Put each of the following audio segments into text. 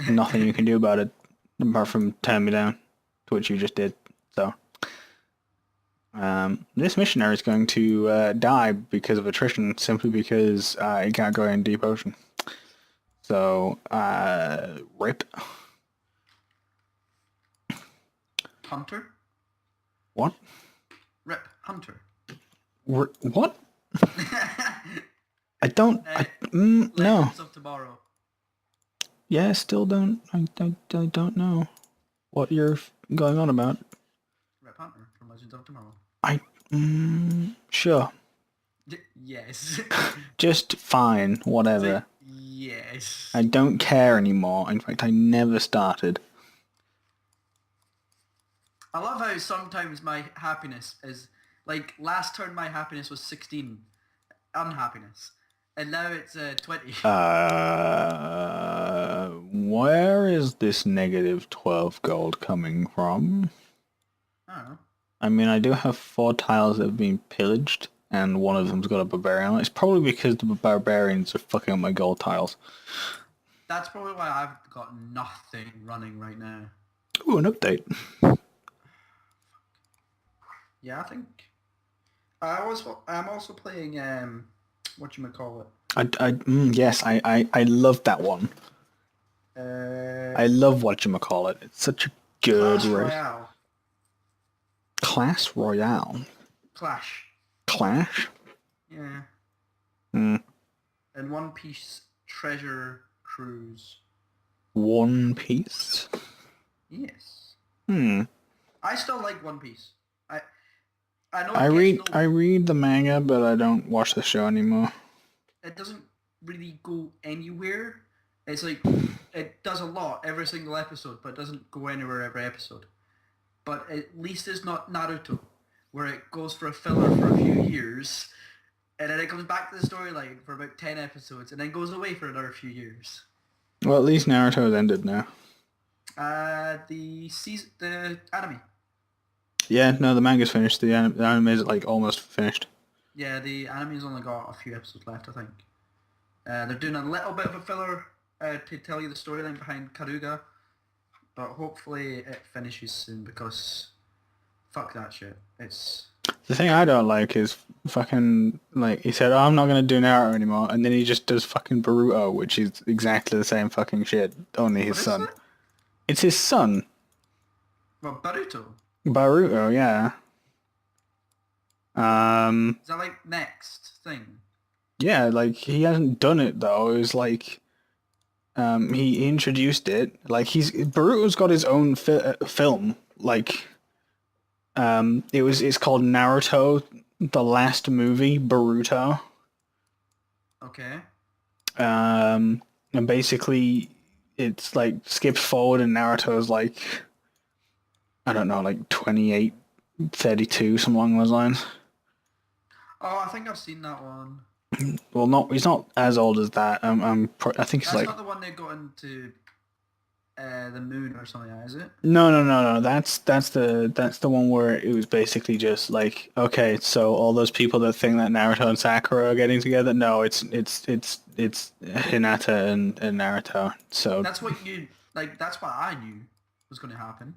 nothing you can do about it apart from turn me down, to which you just did. So, this missionary is going to die because of attrition, simply because he can't go in deep ocean. So, rip. Hunter? What? Rip Hunter. What? I don't. No. Legends of Tomorrow. Yeah, still don't. I don't know what you're going on about. Rip Hunter from Legends of Tomorrow. Sure. Yes. Just fine, whatever. Yes. I don't care anymore. In fact, I never started. I love how sometimes my happiness is, like, last turn my happiness was 16 unhappiness, and now it's 20. Where is this negative 12 gold coming from? I don't know. I mean, I do have 4 tiles that have been pillaged, and one of them's got a barbarian. It's probably because the barbarians are fucking up my gold tiles. That's probably why I've got nothing running right now. Ooh, an update. Yeah, I think I'm also playing whatchamacallit. Yes, I love that one. I love whatchamacallit. It's such a good Clash race. Royale. Clash Royale. Clash. Clash? Yeah. Hmm. And One Piece Treasure Cruise. One Piece? Yes. I still like One Piece. I know I read the manga, but I don't watch the show anymore. It doesn't really go anywhere. It's like it does a lot every single episode, but it doesn't go anywhere every episode. But at least it's not Naruto, where it goes for a filler for a few years, and then it comes back to the storyline for about 10 episodes, and then goes away for another few years. Well, at least Naruto's ended now. The anime. Yeah, no, the manga's finished. The anime is like almost finished. Yeah, the anime's only got a few episodes left, I think. They're doing a little bit of a filler to tell you the storyline behind Karuga, but hopefully it finishes soon, because fuck that shit. It's... The thing I don't like is fucking, like, he said, oh, I'm not going to do Naruto anymore, and then he just does fucking Boruto, which is exactly the same fucking shit, only his son. It? It's his son. Well, Boruto. Boruto, yeah. Is that like next thing? Yeah, like, he hasn't done it, though. It was like, he introduced it. Like, Boruto's got his own film, like, it's called Naruto, the last movie, Boruto. Okay. And basically, it's like skips forward and Naruto's like, I don't know, like 28, 32, something along those lines. Oh, I think I've seen that one. Well, he's not as old as that. I think it's That's like... not the one that got into the moon or something, is it? No. That's the one where it was basically just like, okay, so all those people that think that Naruto and Sakura are getting together, no, it's Hinata and Naruto. So that's what that's what I knew was going to happen.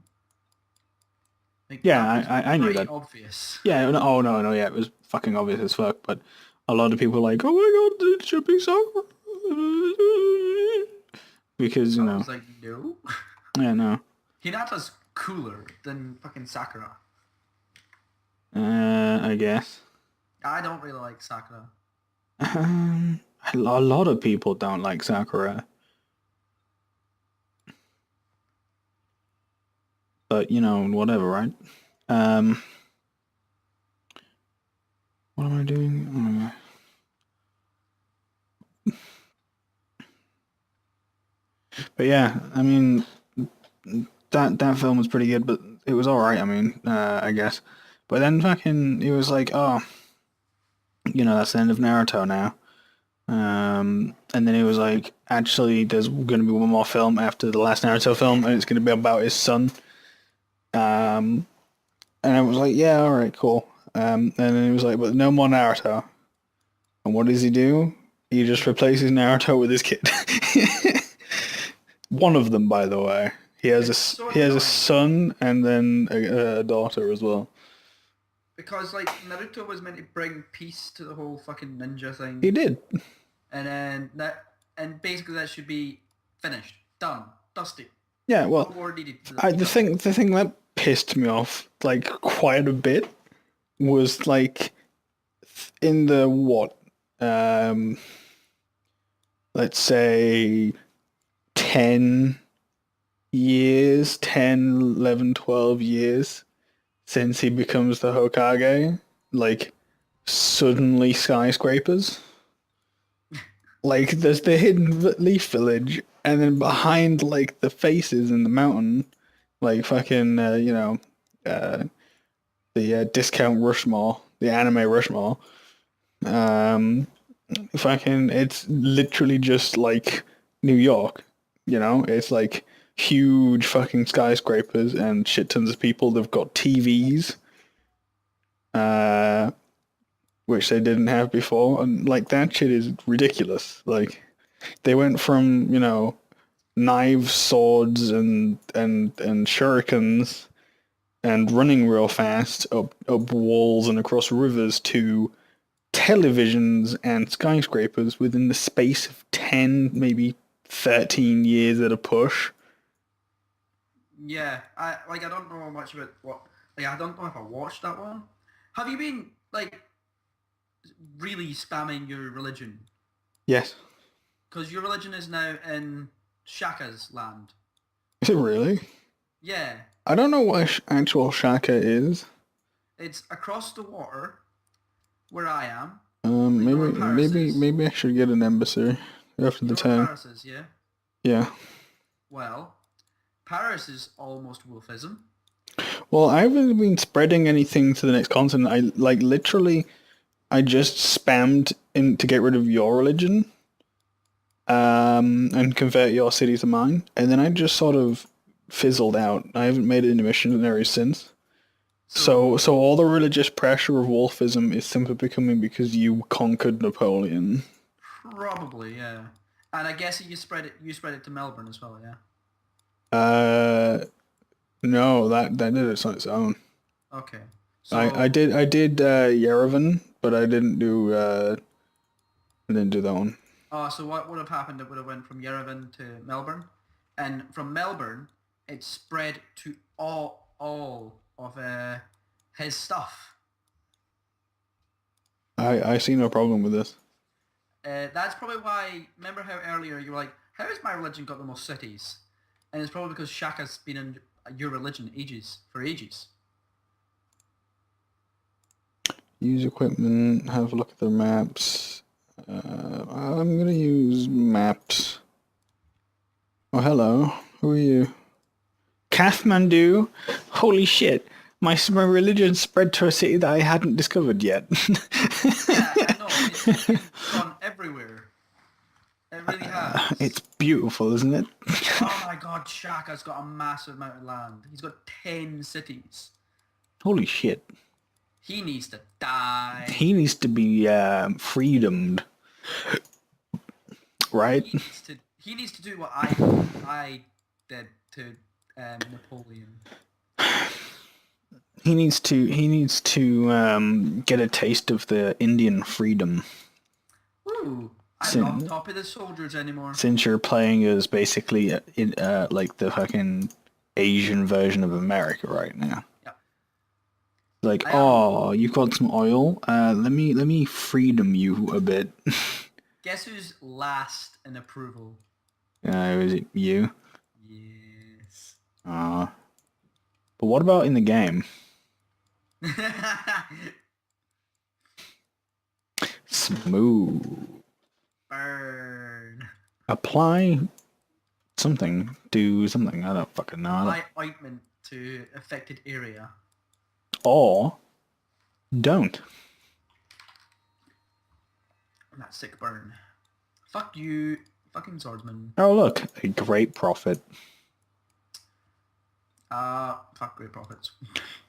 Like, yeah, I knew that. Obvious. Yeah, no, yeah, it was fucking obvious as fuck, but a lot of people are like, oh my god, it should be Sakura. Because, you know. I was like, no. Yeah, no. Hinata's cooler than fucking Sakura. I guess. I don't really like Sakura. A lot of people don't like Sakura. But, you know, whatever, right? What am I doing? Oh my god. But yeah, I mean, that film was pretty good, but it was alright, I mean, I guess. But then fucking, it was like, oh, you know, that's the end of Naruto now. And then it was like, actually, there's going to be one more film after the last Naruto film, and it's going to be about his son. And I was like, yeah, alright, cool. And then it was like, but no more Naruto. And what does he do? He just replaces Naruto with his kid. One of them, by the way. It's so He has a annoying son and then a daughter as well. because like Naruto was meant to bring peace to the whole fucking ninja He thing, did. and then that and basically that should be finished, done, dusty. Yeah, No well, more needed to be done. the thing that pissed me off like quite a bit was like in the what um let's say 10 years, 10, 11, 12 years since he becomes the Hokage, like suddenly skyscrapers. Like there's the hidden leaf village, and then behind like the faces in the mountain, like fucking uh, the discount Rushmore, the anime Rushmore. Um, fucking, it's literally just like New York. It's like huge fucking skyscrapers and shit tons of people. They've got TVs, uh, which they didn't have before, and like that shit is ridiculous. Like they went from knives, swords, and shurikens and running real fast up walls and across rivers to televisions and skyscrapers within the space of 10, maybe 13 years at a push. Yeah, I don't know much about what like I don't know if I watched that one. Have you been like really spamming your religion? Yes. Because your religion is now in Shaka's land. Is it really? Yeah, I don't know what actual Shaka is. it's across the water where I am. Like, you know where Paris is? Maybe I should get an embassy after You the know where town. Paris is, yeah? Yeah. Well, Paris is almost wolfism. Well, I haven't been spreading anything to the next continent. I like literally, I just spammed in to get rid of your religion, and convert your city to mine, and then I just sort of fizzled out. I haven't made it into missionaries since. So So all the religious pressure of wolfism is simply becoming because you conquered Napoleon. probably, yeah. And I guess you spread it to Melbourne as well, yeah? Uh, no, that did it on its own. Okay. So I did Yerevan, but I didn't do that one. so what would have happened? It would have went from Yerevan to Melbourne, and from Melbourne, it spread to all of his stuff. I see no problem with this. That's probably why. Remember how earlier you were like, "How has my religion got the most cities?" And it's probably because Shaka's been in your religion for ages. Use equipment, have a look at their maps. I'm gonna use maps. Oh, hello. Who are you? Kathmandu? Holy shit. My religion spread to a city that I hadn't discovered yet. Yeah, I know. It's gone everywhere. It really has. It's beautiful, isn't it? Oh my god, Shaka's got a massive amount of land. He's got 10 cities. Holy shit. He needs to die. He needs to be freedomed, right? He needs to do what I did to Napoleon. He needs to get a taste of the Indian freedom. Ooh, I'm Sin- not on top of the soldiers anymore. Since you're playing as basically like the fucking Asian version of America right now. Yeah. Like, I am. oh, you've got some oil. Let me freedom you a bit. Guess who's last in approval? Is it you? Yes. But what about in the game? Smooth. Burn. Apply something. Do something. I don't fucking know. Apply ointment to affected area. Or don't. That sick burn. Fuck you, fucking swordsman. Oh look, a great prophet. Fuck great profits.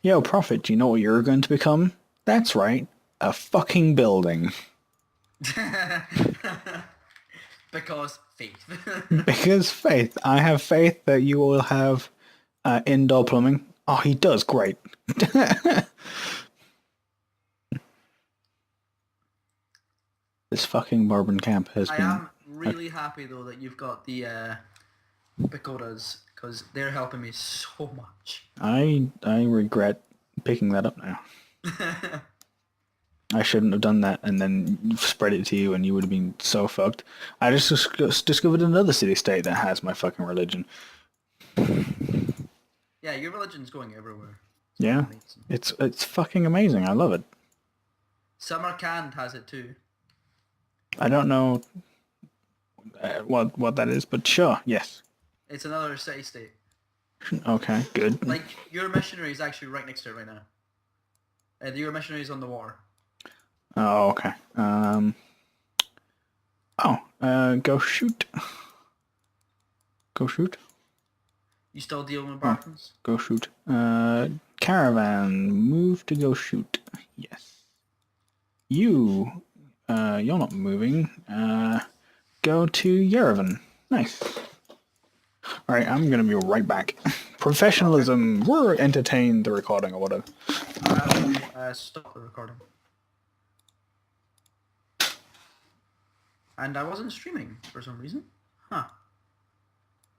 Yo, prophet, do you know what you're going to become? That's right, a fucking building. Because faith. Because faith. I have faith that you will have indoor plumbing. Oh, he does. Great. This fucking bourbon camp has I been... am really happy though that you've got the pagodas because they're helping me so much. I regret picking that up now. I shouldn't have done that and then spread it to you and you would have been so fucked. I just discovered another city-state that has my fucking religion. Yeah, your religion's going everywhere. It's Yeah. amazing. It's fucking amazing. I love it. Samarkand has it too. I don't know what that is, but sure, yes. It's another city-state. Okay, good. Like, your missionary is actually right next to it right now. Your missionary is on the water. Oh, okay. Go shoot. Go shoot. You still dealing with Bartons? Go shoot. Caravan, move to go shoot. Yes. You're not moving. Go to Yerevan. Nice. Alright, I'm gonna be right back. Professionalism. We're entertained the recording or whatever. Stop the recording. And I wasn't streaming for some reason. Huh.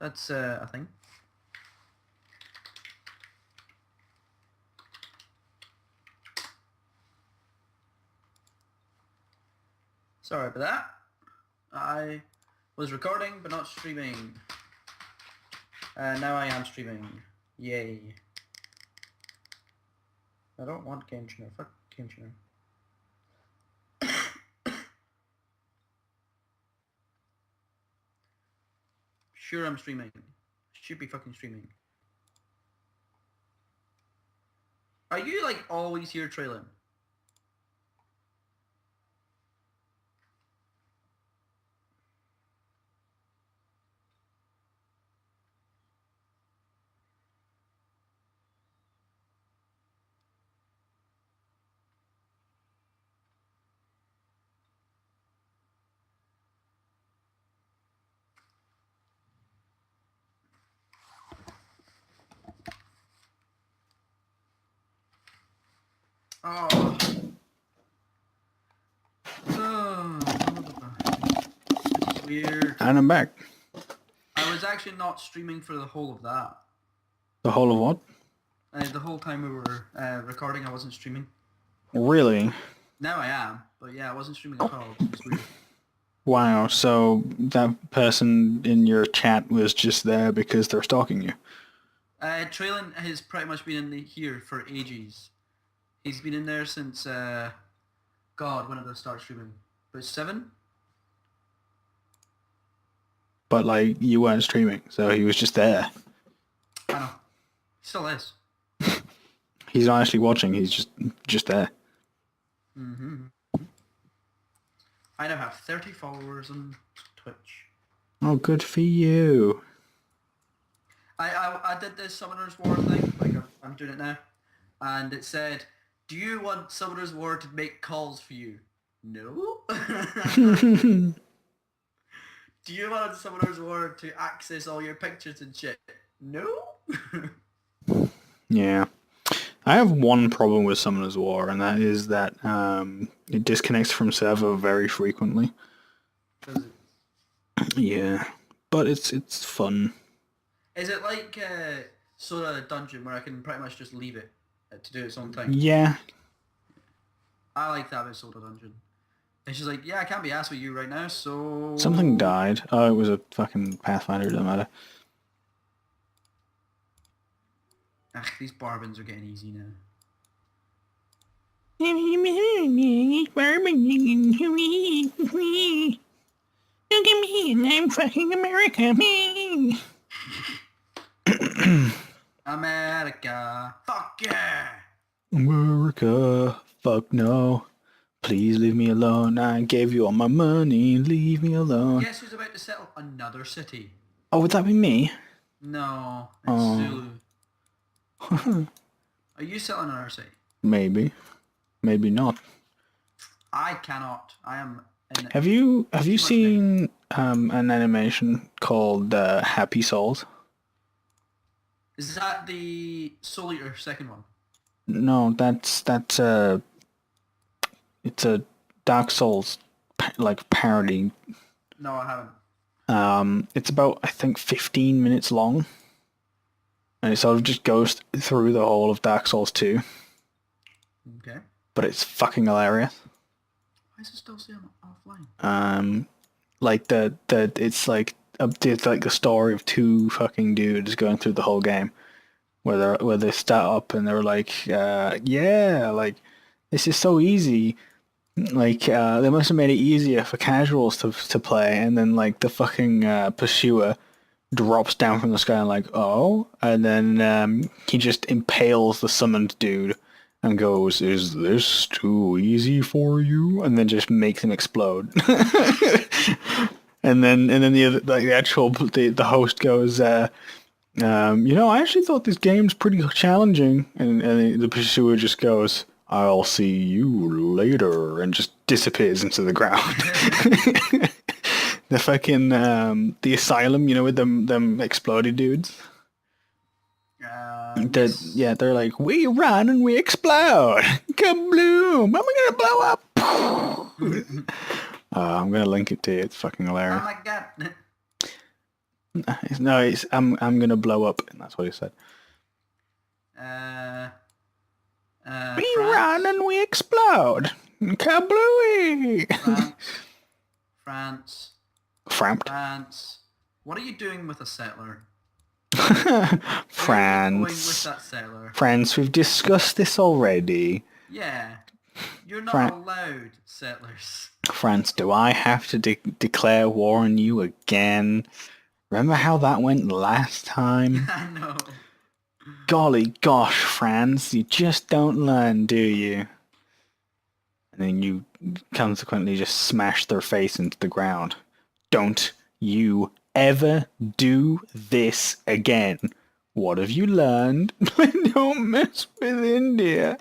That's a thing. Sorry about that. I was recording but not streaming. Now I am streaming. Yay. I don't want Game Tuner. Fuck Game Tuner. Sure I'm streaming. Should be fucking streaming. Are you like always here trailing? Oh. It's weird. And I'm back. I was actually not streaming for the whole of that. The whole of what? The whole time we were recording, I wasn't streaming. Really? Now I am, but yeah, I wasn't streaming at all. It was weird. Wow, so that person in your chat was just there because they're stalking you. Traylon has pretty much been in here for ages. He's been in there since, God, when did I start streaming? About 7? But, like, you weren't streaming, so he was just there. I know. He still is. He's not actually watching, he's just there. Mm-hmm. I now have 30 followers on Twitch. Oh, good for you. I did this Summoner's War thing, like I'm doing it now, and it said, do you want Summoner's War to make calls for you? No? Do you want Summoner's War to access all your pictures and shit? No? Yeah. I have one problem with Summoner's War, and that is that it disconnects from server very frequently. Does it? Yeah. But it's fun. Is it like Soda Dungeon where I can pretty much just leave it to do its own thing? Yeah. I like that with Soda Dungeon. And she's like, yeah, I can't be asked with you right now, so... Something died. Oh, it was a fucking Pathfinder, it doesn't matter. Ugh, these barbons are getting easy now. Look at me, I'm fucking America. America. Fuck yeah! America. Fuck no. Please leave me alone. I gave you all my money. Leave me alone. Guess who's about to settle another city? Oh, would that be me? No, it's Oh. Zulu. Are you settling another city? Maybe. Maybe not. I cannot. I am and Have you too much name. seen an animation called Happy Souls? Is that the Soul Eater second one? No, that's it's a Dark Souls like parody. No, I haven't. It's about I think 15 minutes long, and it sort of just goes through the whole of Dark Souls 2, Okay. but it's fucking hilarious. Why is it still saying offline? Like it's like the story of two fucking dudes going through the whole game, where they start up and they're like, yeah, like this is so easy. Like they must have made it easier for casuals to play, and then like the fucking pursuer drops down from the sky and like, oh, and then he just impales the summoned dude and goes, "Is this too easy for you?" And then just makes him explode. And then the other, like the actual the host goes, I actually thought this game's pretty challenging, and the pursuer just goes, "I'll see you later," and just disappears into the ground. The fucking the asylum, with them exploded dudes. Yes. They're like, we run and we explode. Kabloom! Am I gonna blow up? Oh I'm gonna link it to you. It's fucking hilarious. my god. No, I'm gonna blow up, and that's what he said. Uh, We run France, and we explode. Kablooey! France, France, Framped. France. What are you doing with a settler? Where are you going with France. that settler? France, we've discussed this already. Yeah, you're not Fran- allowed settlers. France, do I have to declare war on you again? Remember how that went last time? I know. Golly gosh, France, you just don't learn, do you? And then you consequently just smash their face into the ground. Don't you ever do this again. What have you learned? Don't mess with India.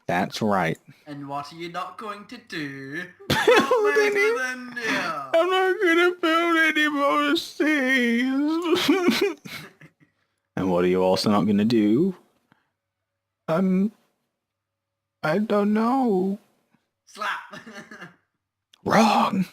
That's right. And what are you not going to do? Build Don't mess any- with India. I'm not gonna build any more cities. And what are you also not gonna do? Um, I don't know. Slap. Wrong.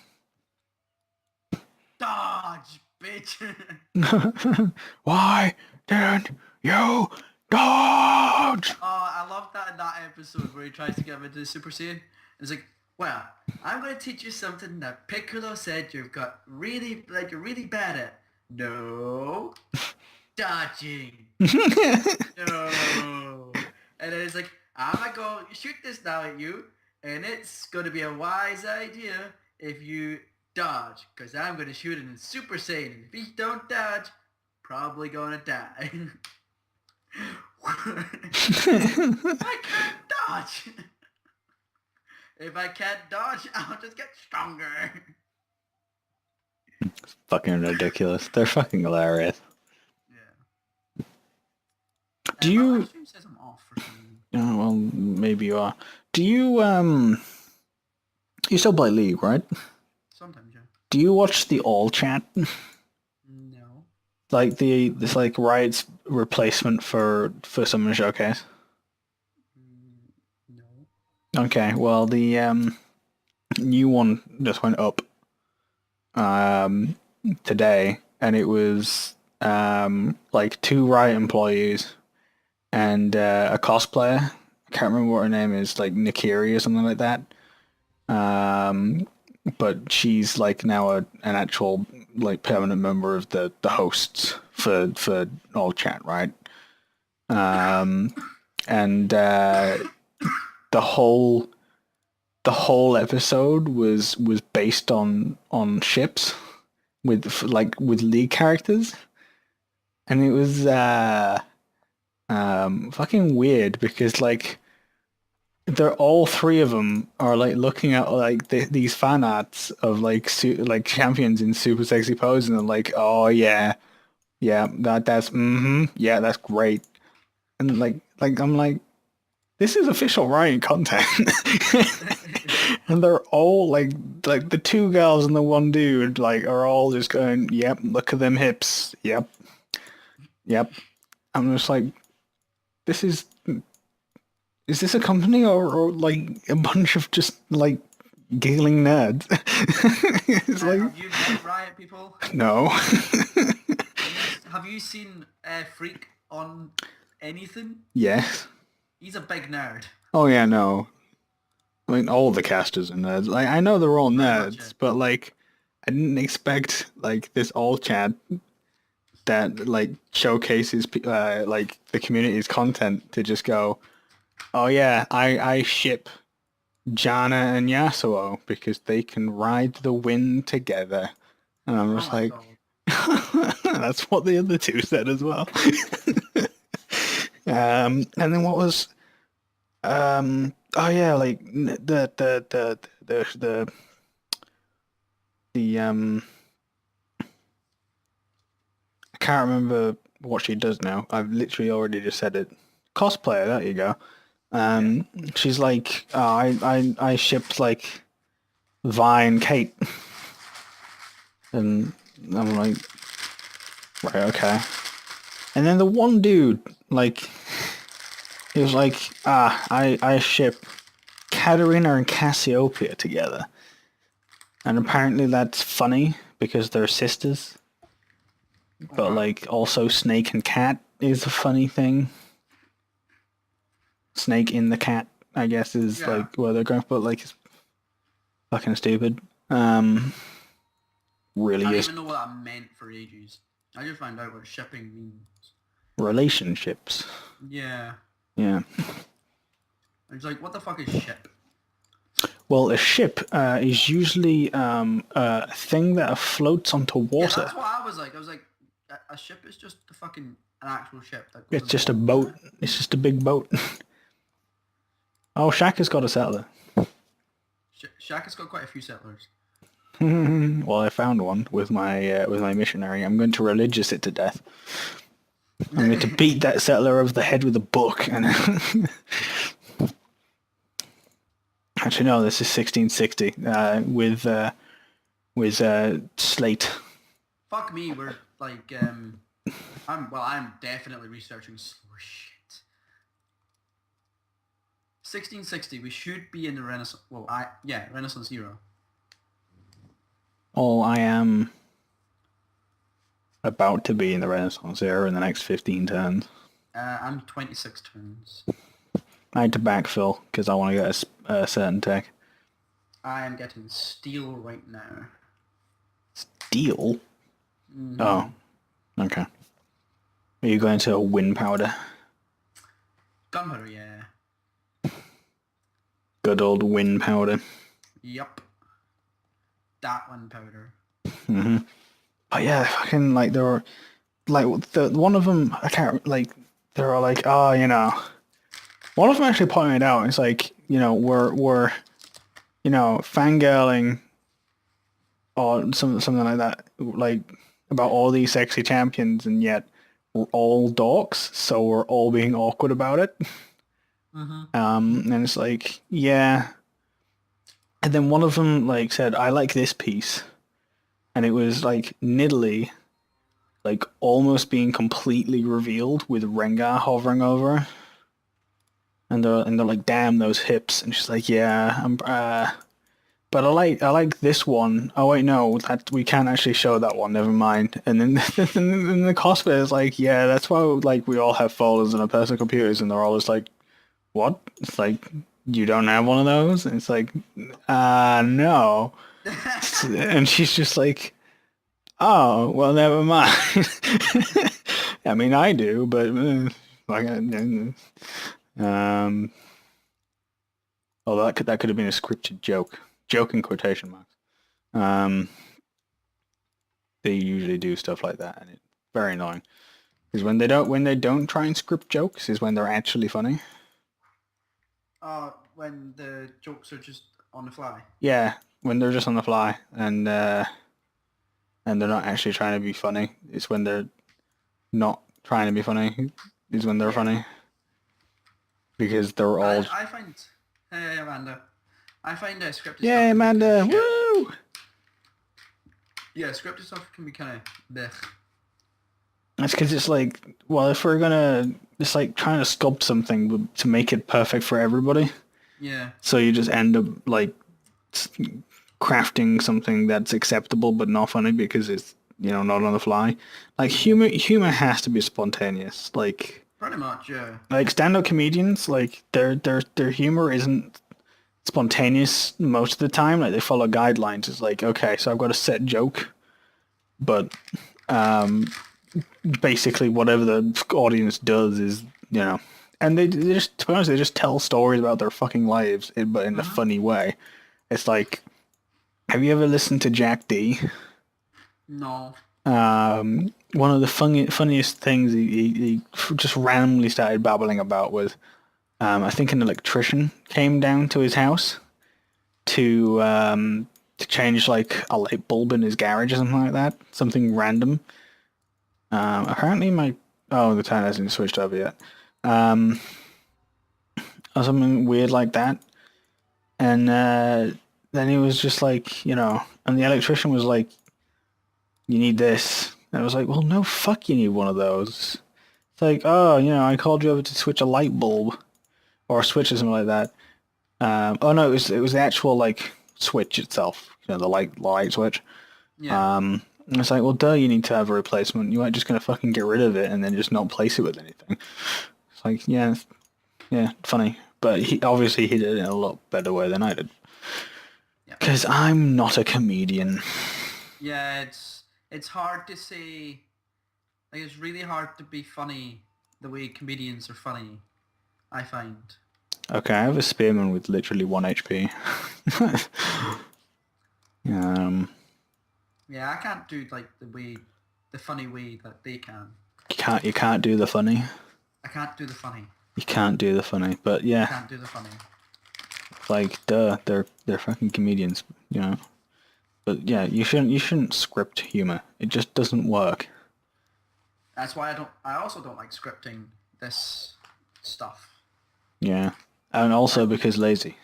Dodge, bitch. Why didn't you dodge? Oh, I love that in that episode where he tries to get him into the Super Saiyan. And it's like, well, I'm going to teach you something that Piccolo said you've got really, like, you're really bad at. No. Dodging. No. And then it's like, I'm going to go shoot this now at you, and it's going to be a wise idea if you dodge, because I'm going to shoot it in Super Saiyan. If you don't dodge, probably going to die. I can't dodge. If I can't dodge, I'll just get stronger. Fucking ridiculous. They're fucking hilarious. Yeah. Do My you? live stream says I'm off for some reason. Oh, well, maybe you are. Do you? You still play League, right? Sometimes, yeah. Do you watch the all chat? No. Like this like Riot's replacement for Summoner Showcase? No. Okay, well the new one just went up today, and it was like two Riot employees and a cosplayer. I can't remember what her name is, like Nikiri or something like that. But she's like now an actual like permanent member of the hosts for all chat, right? And the whole episode was based on ships with League characters, and it was fucking weird because like they're all three of them are like looking at like these fan arts of like like champions in super sexy pose, and they're like, oh yeah, that's yeah, that's great, and like I'm like, this is official Riot content. And they're all like the two girls and the one dude like are all just going, "Yep, look at them hips. Yep, yep." I'm just like, this is this a company or like a bunch of just like giggling nerds? It's like, Have you met Riot people? no. Have you seen Freak on anything? Yes. He's a big nerd. Oh yeah, no. I mean, all the casters are nerds. Like, I know they're all Pretty much nerds, it. but like, I didn't expect like this all chat that like showcases like the community's content to just go, oh yeah, I ship Jana and Yasuo because they can ride the wind together, and I'm Oh just my like, god. that's what the other two said as well. And then what was oh yeah, like the I can't remember what she does now. I've literally already just said it. Cosplayer, there you go. Yeah. She's like, oh, I shipped like Vi and Kate, and I'm like, right, okay. And then the one dude, like, he was like, I ship Katarina and Cassiopeia together, and apparently that's funny because they're sisters. But Uh-huh. like, also Snake and Cat is a funny thing. Snake in the cat, I guess, is Yeah. like where they're going, but like it's fucking stupid. Um, I really didn't is even know what that meant for ages. I just found out what shipping means. relationships. Yeah. Yeah. I was like, what the fuck is ship? Well, a ship is usually a thing that floats onto Yeah, water. that's what I was like. I was like, a ship is just the fucking an actual ship that goes It's in the just a water. boat. It's just a big boat. Oh, Shaka's got a settler. Shaka's got quite a few settlers. Well, I found one with my missionary. I'm going to religious it to death. I'm going to beat that settler over the head with a book. And actually, no, this is 1660 with slate. Fuck me, we're like, I'm definitely researching more shit. 1660, we should be in the Renaissance. Well, Renaissance era. Oh, I am about to be in the Renaissance era in the next 15 turns. I'm 26 turns. I had to backfill because I want to get a certain tech. I am getting steel right now. Deal? Mm-hmm. Oh, okay. Are you going to a wind powder? Gunpowder, yeah. Good old wind powder. Yup. That one powder. Hmm. But yeah, fucking like there were like one of them. I can't like they were like, oh, one of them actually pointed out. It's like we're fangirling or something like that, like about all these sexy champions, and yet we're all dorks, so we're all being awkward about it. Mm-hmm. And it's like, yeah. And then one of them like said, I like this piece, and it was like Nidalee, like almost being completely revealed with Rengar hovering over her. And they're like, damn those hips, and she's like, yeah, but I like this one. Oh wait, no, that we can't actually show that one. Never mind. And then then the cosplayer is like, yeah, that's why like we all have folders on our personal computers, and they're all just like, what? It's like you don't have one of those, and it's like, no. And she's just like, oh, well, never mind. I mean, I do, but like, oh, that could have been a scripted joke. Joke in quotation marks. Um, they usually do stuff like that, and it's very annoying. Because when they don't try and script jokes is when they're actually funny. When the jokes are just on the fly. Yeah, when they're just on the fly and they're not actually trying to be funny. It's when they're not trying to be funny is when they're Yeah. funny because they're all I find... Hey, Amanda. I find scripted stuff Yay, to be kind of Amanda! shit. Woo! Yeah, scripted stuff can be kind of blech. That's because it's like, well, if we're gonna, it's like trying to sculpt something to make it perfect for everybody. Yeah. So you just end up like crafting something that's acceptable but not funny because it's not on the fly. Like humor has to be spontaneous. Pretty much, yeah. Like stand-up comedians, like their humor isn't spontaneous most of the time. Like they follow guidelines. It's like, okay, so I've got a set joke, but basically whatever the audience does is and they just, to be honest, they just tell stories about their fucking lives, but in a Mm-hmm. funny way. It's like, have you ever listened to Jack D? No. One of the funniest things he just randomly started babbling about was, I think an electrician came down to his house to change like a light bulb in his garage or something like that, something random. Apparently the time hasn't switched over yet, or something weird like that, and then he was just like, and the electrician was like, "You need this." And I was like, "Well, no, fuck, you need one of those." It's like, "Oh, I called you over to switch a light bulb or a switch or something like that." Oh no, it was the actual like switch itself, the light switch. Yeah. And it's like, well, duh, you need to have a replacement. You aren't just gonna fucking get rid of it and then just not place it with anything. It's like, yeah, funny, but he did it in a lot better way than I did. Yeah. Because I'm not a comedian. Yeah, it's hard to say. Like, it's really hard to be funny the way comedians are funny, I find. Okay, I have a spearman with literally 1 HP. um, Yeah, I can't do like the funny way that they can. you can't do the funny. I can't do the funny. You can't do the funny, but yeah, Can't do the funny. like duh, they're fucking comedians, But yeah, you shouldn't script humor. It just doesn't work. That's why I also don't like scripting this stuff. Yeah, and also because lazy.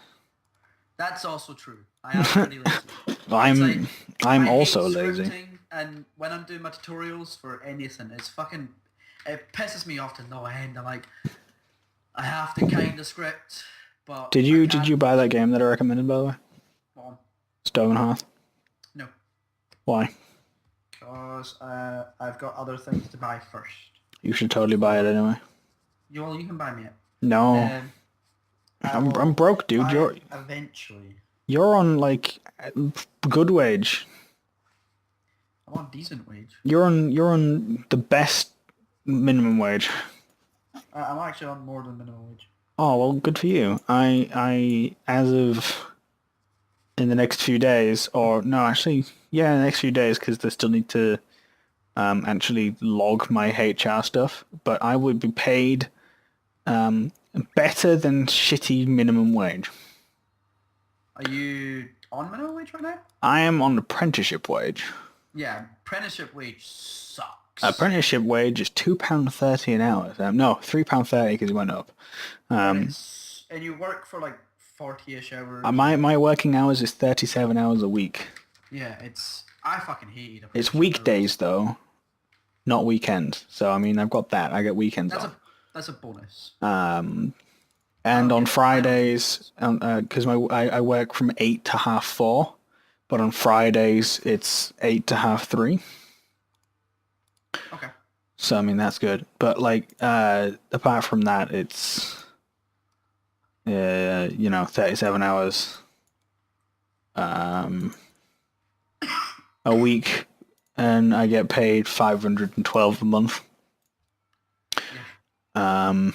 That's also true. I am pretty lazy. I'm It's like, I'm I hate also lazy. scripting, and when I'm doing my tutorials for anything, it pisses me off to no end. I'm like, I have to kind of script, but Did I you can't. did you buy that game that I recommended, by the way? Well, Stonehearth. no, Why? because I've got other things to buy first. You should totally buy it anyway. You can buy me it. No, I I'm will broke, dude. buy You're it eventually. you're on like good wage. I'm on decent wage. You're on the best minimum wage. I'm actually on more than minimum wage. Oh well, good for you. I as of in the next few days, or no, actually, yeah, in the next few days, because they still need to actually log my HR stuff. But I would be paid better than shitty minimum wage. Are you on minimum wage right now? I am on apprenticeship wage. Yeah, apprenticeship wage sucks. Apprenticeship wage is £2.30 an hour. No, £3.30 because it went up. And you work for like 40-ish hours. My working hours is 37 hours a week. Yeah, I fucking hate it. It's weekdays though, not weekends. So I mean, I've got that. I get weekends off. That's a bonus. And on Fridays, because I work from 8 to half 4, but on Fridays it's 8 to half 3. Okay. So I mean that's good. But like apart from that, it's 37 hours a week, and I get paid 512 a month. Yeah.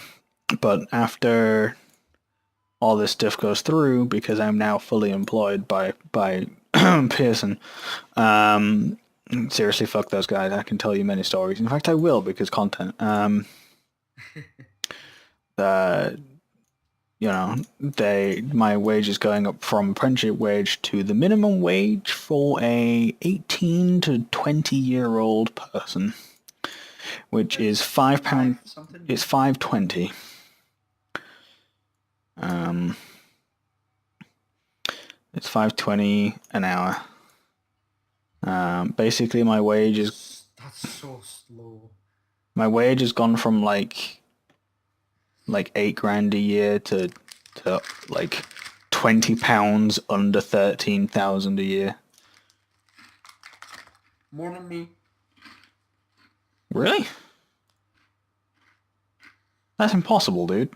But after all this stuff goes through, because I'm now fully employed by Pearson, seriously, fuck those guys. I can tell you many stories. In fact, I will, because content. My wage is going up from apprenticeship wage to the minimum wage for a 18 to 20-year-old person, which is £5. It's £5.20. 5.20 an hour. Basically, my wage That's so slow. has gone from like £8,000 a year to like £20 under 13,000 a year. More than me. Really? That's impossible, dude.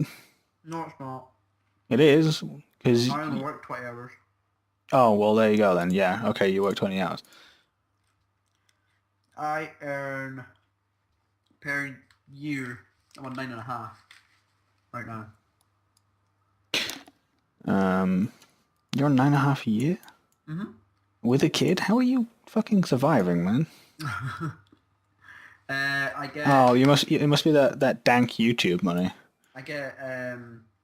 No, it's not. It is because. I only work 20 hours. Oh well, there you go then. Yeah, okay, you work 20 hours. I earn per year. I'm on 9.5 right now. You're on 9.5 a year with a kid. How are you fucking surviving, man? I get. Oh, you must. It must be that dank YouTube money. I get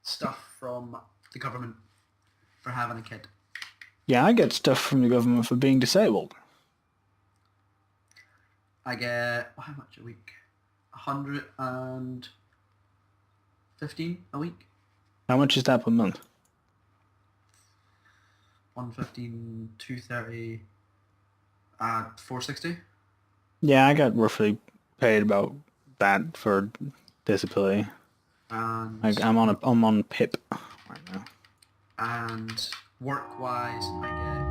stuff from the government for having a kid. Yeah, I get stuff from the government for being disabled. I get how much a week? 115 a week. How much is that per month? 115, 230, 460. Yeah, I got roughly paid about that for disability. And I'm on PIP right now. and work-wise, I get